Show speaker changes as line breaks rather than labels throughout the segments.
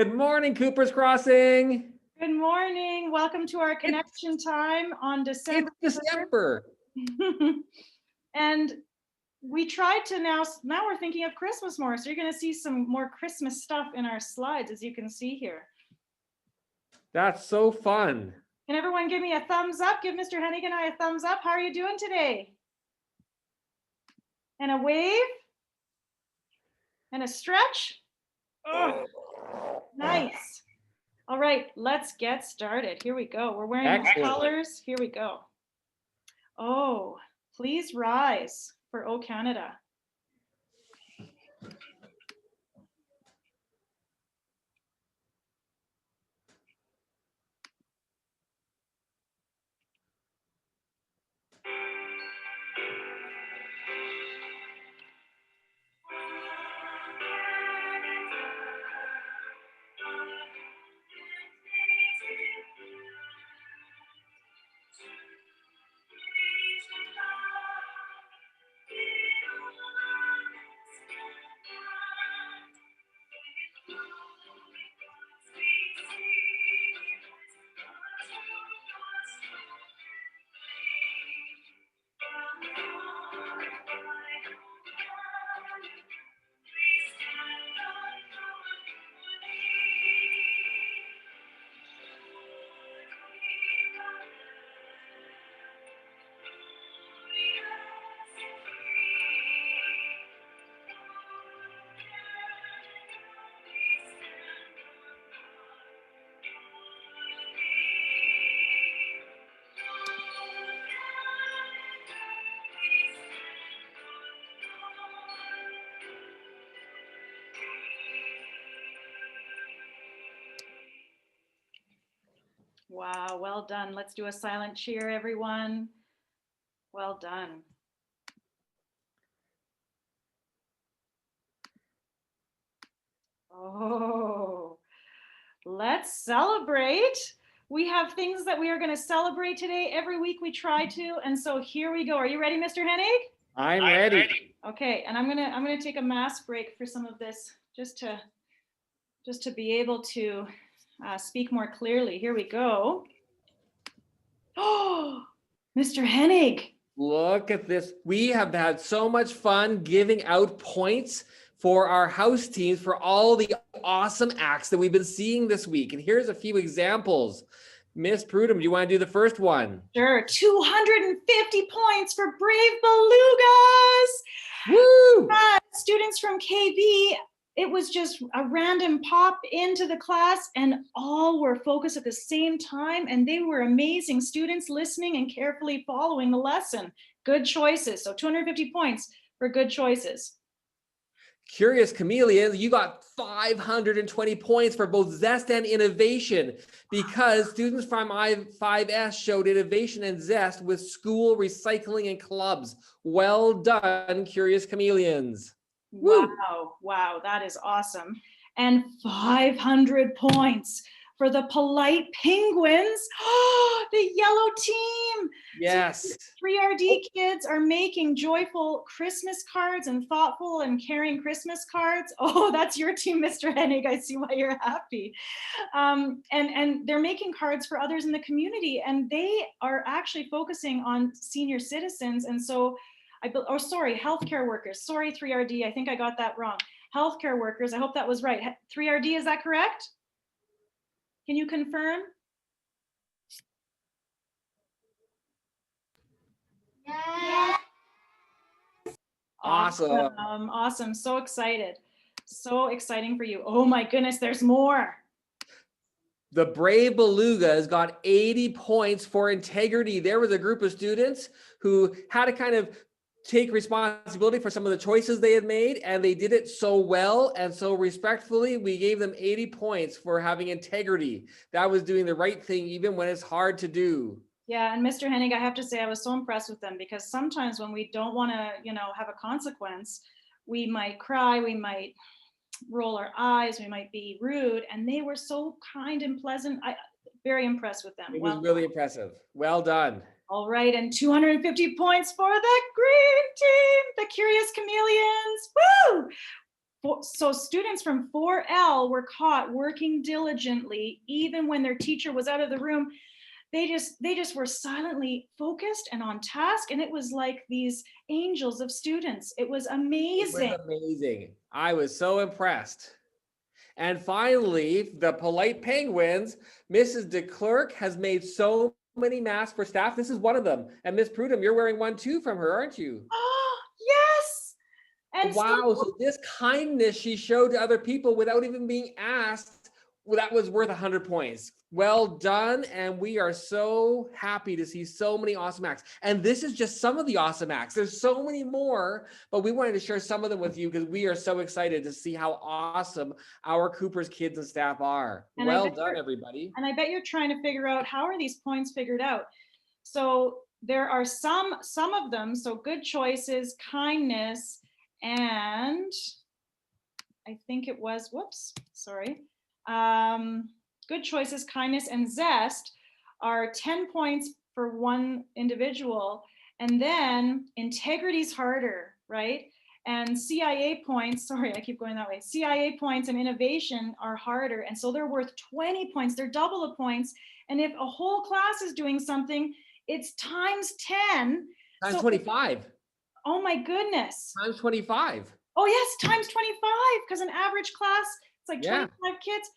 Good morning, Cooper's Crossing.
Good morning. Welcome to our connection time on December.
It's December.
3rd. And we tried to now we're thinking of Christmas more. So you're going to see some more Christmas stuff in our slides, as you can see here.
That's so fun.
Can everyone give me a thumbs up? Give Mr. Hennig and I a thumbs up. How are you doing today? And a wave. And a stretch. Oh, nice. All right, let's get started. Here we go. We're wearing the colors. Here we go. Oh, please rise for O Canada. Wow, well done. Let's do a silent cheer, everyone. Well done. Oh, let's celebrate. We have things that we are going to celebrate today. Every week we try to, and so here we go. Are you ready, Mr. Hennig?
I'm ready.
Okay, and I'm gonna take a mask break for some of this, just to be able to speak more clearly. Here we go. Oh, Mr. Hennig.
Look at this. We have had so much fun giving out points for our house teams for all the awesome acts that we've been seeing this week. And here's a few examples. Miss Prudham, do you want to do the first one?
Sure. 250 points for Brave Belugas.
Woo!
Students from KB, it was just a random pop into the class and all were focused at the same time, and they were amazing students listening and carefully following the lesson. Good choices. So 250 points for good choices.
Curious Chameleon, you got 520 points for both zest and innovation because students from I5S showed innovation and zest with school recycling and clubs. Well done, Curious Chameleons.
Wow, wow, that is awesome. And 500 points for the Polite Penguins. Oh, the yellow team.
Yes.
So 3RD kids are making joyful Christmas cards and thoughtful and caring Christmas cards. Oh, that's your team, Mr. Hennig. I see why you're happy. And they're making cards for others in the community, and they are actually focusing on senior citizens. And so healthcare workers. Sorry, 3RD, I think I got that wrong. Healthcare workers, I hope that was right. 3RD, is that correct? Can you confirm?
Yeah. Awesome.
Awesome, so excited. So exciting for you. Oh my goodness, there's more.
The Brave Belugas got 80 points for integrity. There was a group of students who had to kind of take responsibility for some of the choices they had made, and they did it so well and so respectfully. We gave them 80 points for having integrity. That was doing the right thing even when it's hard to do.
Yeah, and Mr. Hennig, I have to say I was so impressed with them, because sometimes when we don't want to, have a consequence, we might cry, we might roll our eyes, we might be rude, and they were so kind and pleasant. Very impressed with them.
It was really impressive. Well done.
All right, and 250 points for the green team, the Curious Chameleons. Woo! So students from 4L were caught working diligently, even when their teacher was out of the room. They just were silently focused and on task. And it was like these angels of students. It was
It
amazing.
was amazing. I was so impressed. And finally, the Polite Penguins, Mrs. DeClerc has made so many masks for staff. This is one of them. And Miss Prudhomme, you're wearing one too from her, aren't you?
Oh, yes. And
Wow. So this kindness she showed to other people without even being asked, well, that was worth 100 points. Well done. And we are so happy to see so many awesome acts. And this is just some of the awesome acts. There's so many more, but we wanted to share some of them with you because we are so excited to see how awesome our Cooper's kids and staff are.
And
well done, everybody.
And I bet you're trying to figure out, how are these points figured out? So there are some of them. So good choices, kindness, and I think it was, whoops, sorry. Good choices, kindness, and zest are 10 points for one individual. And then integrity's harder, right? And CIA points, sorry, I keep going that way. CIA points and innovation are harder. And so they're worth 20 points. They're double the points. And if a whole class is doing something, it's times 10.
Times 25.
Oh my goodness.
Times 25.
Oh yes, times 25, because an average class, it's like 25 kids.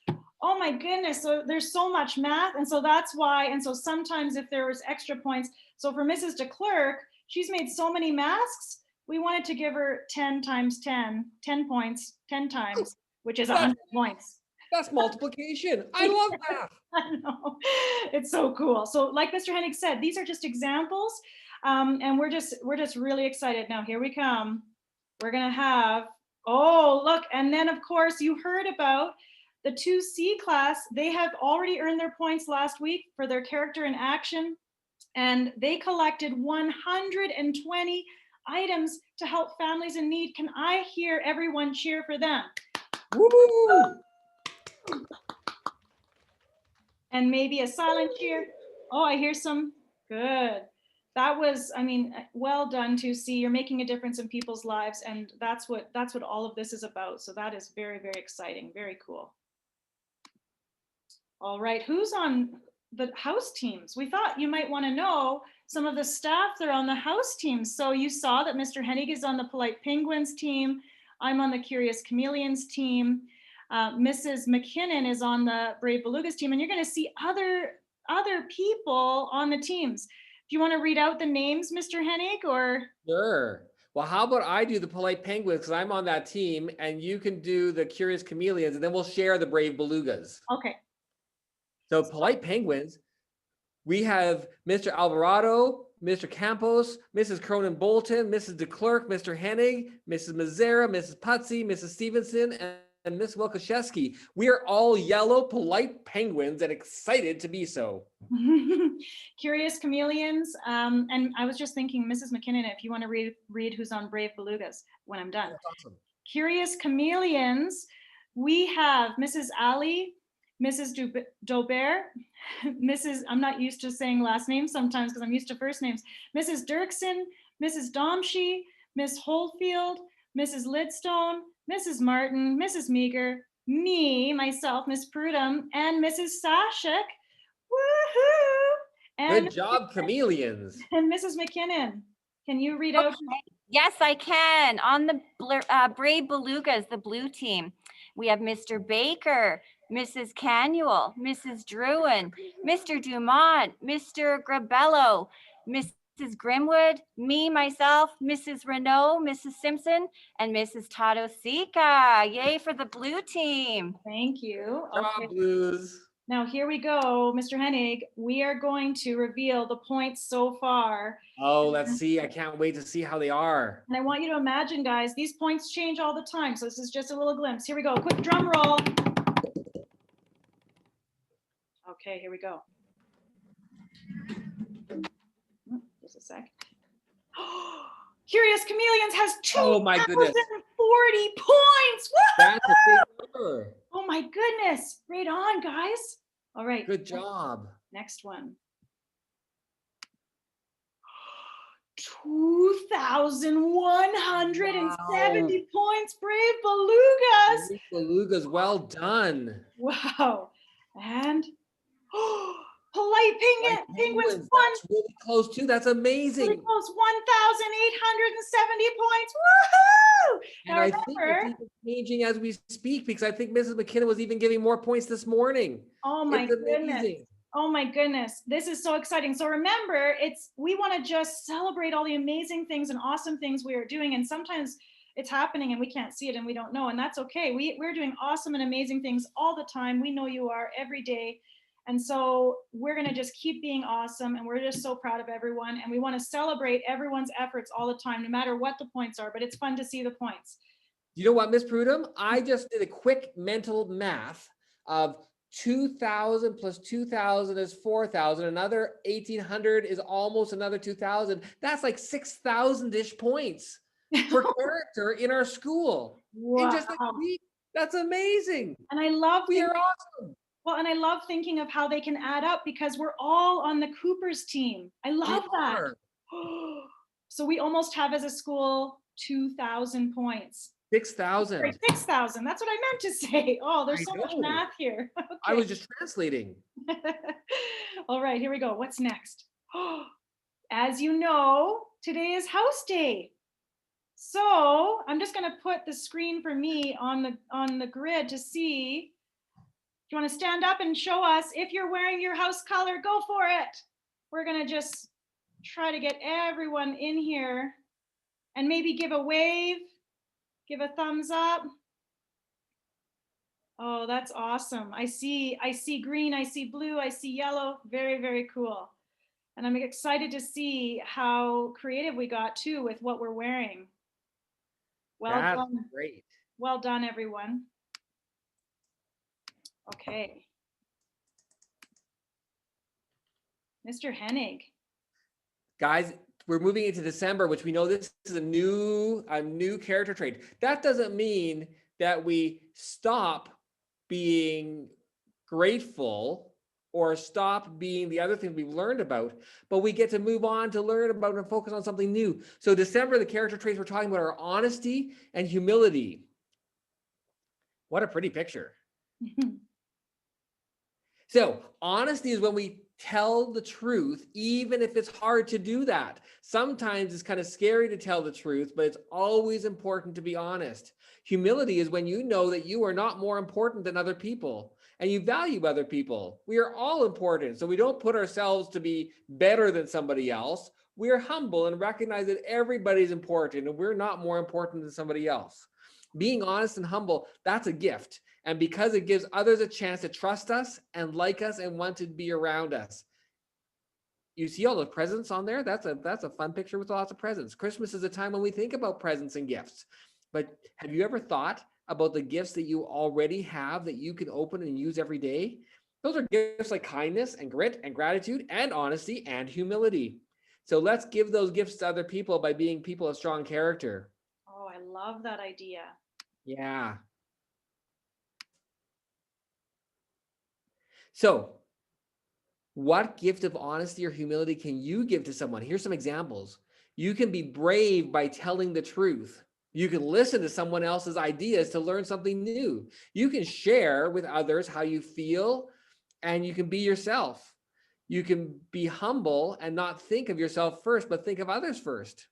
Oh my goodness. So there's so much math. And so that's why, and so sometimes if there was extra points, so for Mrs. DeClerc, she's made so many masks, we wanted to give her 10 times 10 points, 10 times, which is 100 points.
That's multiplication. I love that.
I know. It's so cool. So like Mr. Hennig said, these are just examples. And we're just really excited. Now here we come. We're gonna have, oh, look, and then of course you heard about the 2C class. They have already earned their points last week for their character in action, and they collected 120 items to help families in need. Can I hear everyone cheer for them?
Woo!
And maybe a silent cheer. Oh, I hear some. Good. That was, I mean, well done, 2C. You're making a difference in people's lives, and that's what all of this is about. So that is very, very exciting. Very cool. All right, who's on the house teams? We thought you might want to know some of the staff that are on the house teams. So you saw that Mr. Hennig is on the Polite Penguins team. I'm on the Curious Chameleons team. Mrs. McKinnon is on the Brave Belugas team, and you're going to see other people on the teams. Do you want to read out the names, Mr. Hennig, or?
Sure. Well, how about I do the Polite Penguins because I'm on that team, and you can do the Curious Chameleons, and then we'll share the Brave Belugas.
Okay.
So Polite Penguins, we have Mr. Alvarado, Mr. Campos, Mrs. Cronin Bolton, Mrs. DeClerc, Mr. Hennig, Mrs. Mazzara, Mrs. Putsy, Mrs. Stevenson, and Miss Wilkoszewski. We are all yellow Polite Penguins and excited to be so.
Curious Chameleons. And I was just thinking, Mrs. McKinnon, if you want to read who's on Brave Belugas when I'm done.
That's awesome.
Curious Chameleons, we have Mrs. Ali, Mrs. Dobert, Mrs. I'm not used to saying last names sometimes because I'm used to first names. Mrs. Dirksen, Mrs. Domshe, Miss Holfield, Mrs. Lidstone, Mrs. Martin, Mrs. Meager, me, myself, Miss Prudhomme, and Mrs. Sashik. Woohoo! And
good job, Chameleons.
And Mrs. McKinnon, can you read out?
Yes, I can. On the Brave Belugas, the blue team, we have Mr. Baker, Mrs. Canuel, Mrs. Druin, Mr. Dumont, Mr. Grabello, Mrs. Grimwood, me, myself, Mrs. Renault, Mrs. Simpson, and Mrs. Tadosika. Yay for the blue team.
Thank you.
Good job, Blues.
Now here we go, Mr. Hennig. We are going to reveal the points so far.
Oh, let's see. I can't wait to see how they are.
And I want you to imagine, guys, these points change all the time. So this is just a little glimpse. Here we go. Quick drum roll. Okay, here we go. Just a sec. Curious Chameleons has 240 points. Woo-hoo!
That's a big number.
Oh my goodness. Right on, guys. All right.
Good job.
Next one. 2,170 points, Brave Belugas.
Three belugas, well done.
Wow. And polite
Like
penguins
penguins,
won
that's really close too. That's
really
amazing.
close, 1,870 points. Woohoo!
And
Now
I think it's
remember,
even changing as we speak because I think Mrs. McKinnon was even giving more points this morning.
oh my
It's
goodness.
amazing.
Oh my goodness, this is so exciting. So remember, we want to just celebrate all the amazing things and awesome things we are doing. And sometimes it's happening and we can't see it and we don't know. And that's okay. We're doing awesome and amazing things all the time. We know you are every day. And so we're going to just keep being awesome. And we're just so proud of everyone. And we want to celebrate everyone's efforts all the time, no matter what the points are. But it's fun to see the points.
You know what, Miss Prudhomme? I just did a quick mental math of 2,000 plus 2,000 is 4,000. Another 1,800 is almost another 2,000. That's like 6,000-ish points for character in our school.
Wow.
In just like a week. That's amazing.
And I love
We are awesome.
Well, and I love thinking of how they can add up because we're all on the Cooper's team. I love that.
are.
So we almost have as a school 2,000 points.
6,000.
6,000. That's what I meant to say. Oh, there's so much
know.
math here.
I was just translating.
All right, here we go. What's next? As you know, today is house day. So I'm just going to put the screen for me on the grid to see. If you want to stand up and show us if you're wearing your house color, go for it. We're going to just try to get everyone in here and maybe give a wave, give a thumbs up. Oh, that's awesome. I see green, I see blue, I see yellow. Very, very cool. And I'm excited to see how creative we got too with what we're wearing. Well
That's
done.
great.
Well done, everyone. Okay. Mr. Hennig.
Guys, we're moving into December, which we know this is a new character trait. That doesn't mean that we stop being grateful or stop being the other things we've learned about, but we get to move on to learn about and focus on something new. So December, the character traits we're talking about are honesty and humility. What a pretty picture. So honesty is when we tell the truth, even if it's hard to do that. Sometimes it's kind of scary to tell the truth, but it's always important to be honest. Humility is when you know that you are not more important than other people and you value other people. We are all important. So we don't put ourselves to be better than somebody else. We're humble and recognize that everybody's important and we're not more important than somebody else. Being honest and humble, that's a gift. And because it gives others a chance to trust us and like us and want to be around us. You see all the presents on there? That's a fun picture with lots of presents. Christmas is a time when we think about presents and gifts. But have you ever thought about the gifts that you already have that you can open and use every day? Those are gifts like kindness and grit and gratitude and honesty and humility. So let's give those gifts to other people by being people of strong character.
Oh, I love that idea.
Yeah. So what gift of honesty or humility can you give to someone? Here's some examples. You can be brave by telling the truth. You can listen to someone else's ideas to learn something new. You can share with others how you feel, and you can be yourself. You can be humble and not think of yourself first, but think of others first.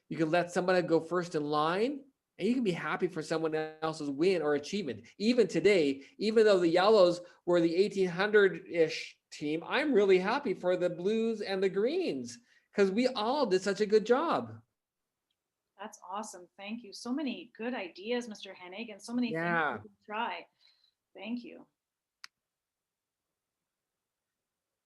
You can let someone go first in line, and you can be happy for someone else's win or achievement. Even today, even though the Yellows were the 1800-ish team, I'm really happy for the Blues and the Greens because we all did such a good job.
That's awesome. Thank you. So many good ideas, Mr. Hennig, and so many things we can try. Thank you.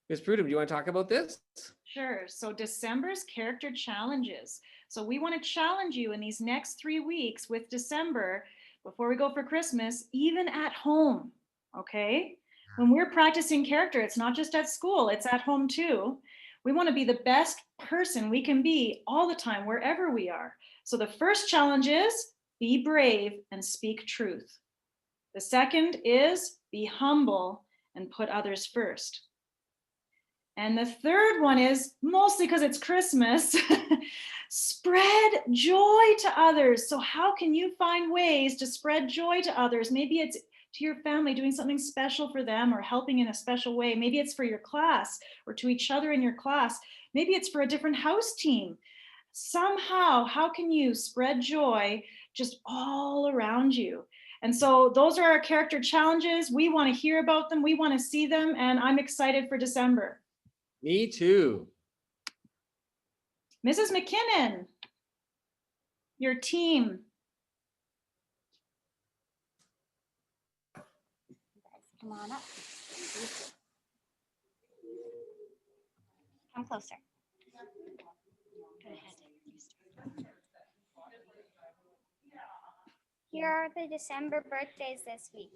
Ms. Prudhomme, do you want to talk about this?
Sure. So December's character challenges. So we want to challenge you in these next 3 weeks with December before we go for Christmas, even at home. Okay. When we're practicing character, it's not just at school, it's at home too. We want to be the best person we can be all the time, wherever we are. So the first challenge is be brave and speak truth. The second is be humble and put others first. And the third one is, mostly because it's Christmas, Spread joy to others. So how can you find ways to spread joy to others? Maybe it's to your family, doing something special for them or helping in a special way. Maybe it's for your class or to each other in your class. Maybe it's for a different house team. Somehow, how can you spread joy just all around you? And so those are our character challenges. We want to hear about them. We want to see them. And I'm excited for December.
Me too.
Mrs. McKinnon, your team.
Come on up. Come closer. Go ahead.
Here are the December birthdays this week.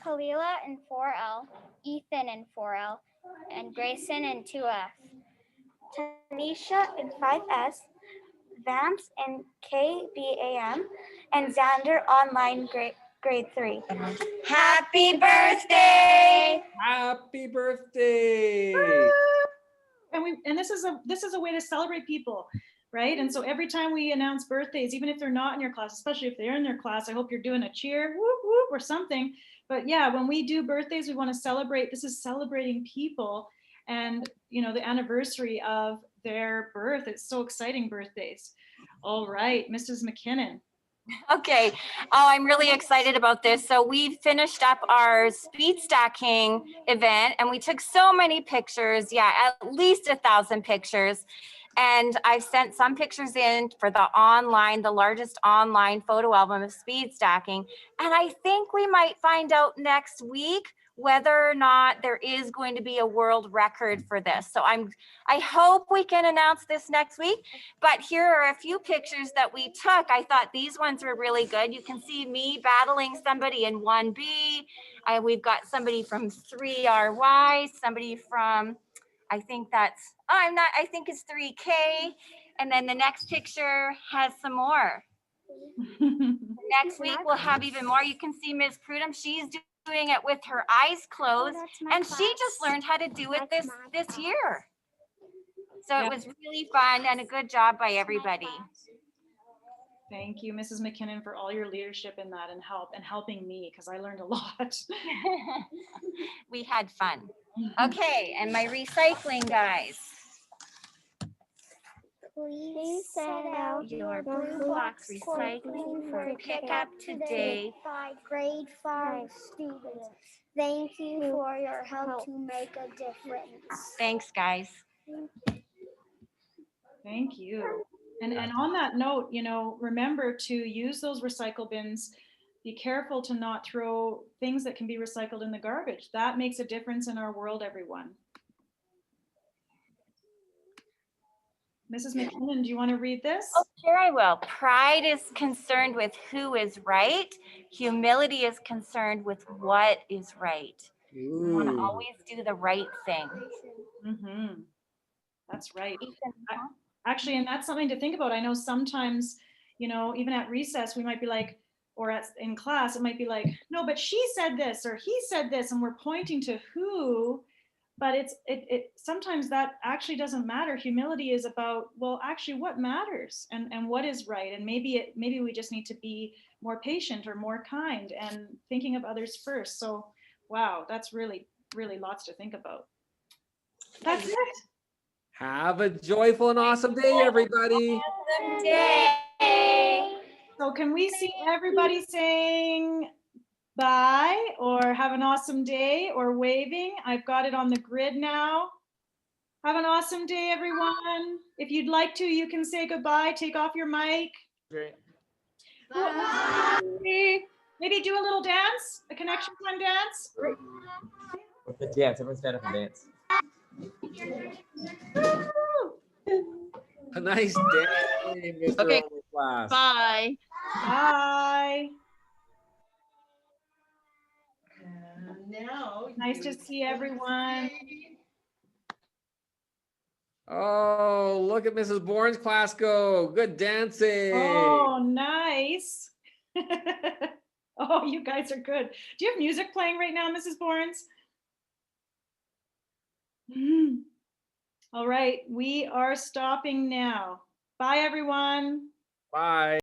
Kalila in 4L, Ethan in 4L, and Grayson in 2F. Tanisha in 5S, Vance in KBAM, and Xander online grade 3. Happy birthday!
Happy birthday.
And this is a way to celebrate people, right? And so every time we announce birthdays, even if they're not in your class, especially if they're in their class, I hope you're doing a cheer, whoop, whoop, or something. But yeah, when we do birthdays, we want to celebrate. This is celebrating people and, you know, the anniversary of their birth. It's so exciting, birthdays. All right, Mrs. McKinnon.
Okay. Oh, I'm really excited about this. So we finished up our speed stacking event and we took so many pictures. Yeah, at least 1,000 pictures. And I've sent some pictures in for the largest online photo album of speed stacking. And I think we might find out next week whether or not there is going to be a world record for this. So I hope we can announce this next week. But here are a few pictures that we took. I thought these ones were really good. You can see me battling somebody in 1B. We've got somebody from 3RY, somebody from, I think it's 3K. And then the next picture has some more. Next week we'll have even more. You can see Ms. Prudham, she's doing it with her eyes closed, and she just learned how to do it this year. So it was really fun and a good job by everybody.
Thank you, Mrs. McKinnon, for all your leadership in that and helping me, because I learned a lot.
We had fun. Okay, and my recycling guys.
Please set out your blue box recycling for pickup today by grade 5 students. Thank you for your help to make a difference.
Thanks, guys.
Thank you. And on that note, you know, remember to use those recycle bins. Be careful to not throw things that can be recycled in the garbage. That makes a difference in our world, everyone. Mrs. McKinnon, do you want to read this?
Oh, sure I will. Pride is concerned with who is right. Humility is concerned with what is right. You want to always do the right thing.
Mm-hmm. That's right.
Ethan,
Actually, and that's something to think about. I know sometimes, you know, even at recess, we might be like, or in class, it might be like, no, but she said this or he said this, and we're pointing to who. But it sometimes that actually doesn't matter. Humility is about, well, actually what matters and what is right. And maybe we just need to be more patient or more kind and thinking of others first. So, wow, that's really, really lots to think about. That's it.
Have a joyful and awesome day, everybody.
awesome day.
So can we see everybody saying bye or have an awesome day or waving? I've got it on the grid now. Have an awesome day, everyone. If you'd like to, you can say goodbye. Take off your mic.
Great.
Bye. Maybe do a little dance, a connection time dance.
With the dance, everyone stand up and dance.
A nice day, Mr.
Okay.
Class.
Bye.
Bye.
Now,
Nice to see everyone.
Oh, look at Mrs. Bourne's class go. Good dancing.
Oh, nice. Oh, you guys are good. Do you have music playing right now, Mrs. Bournes? All right, we are stopping now. Bye, everyone.
Bye.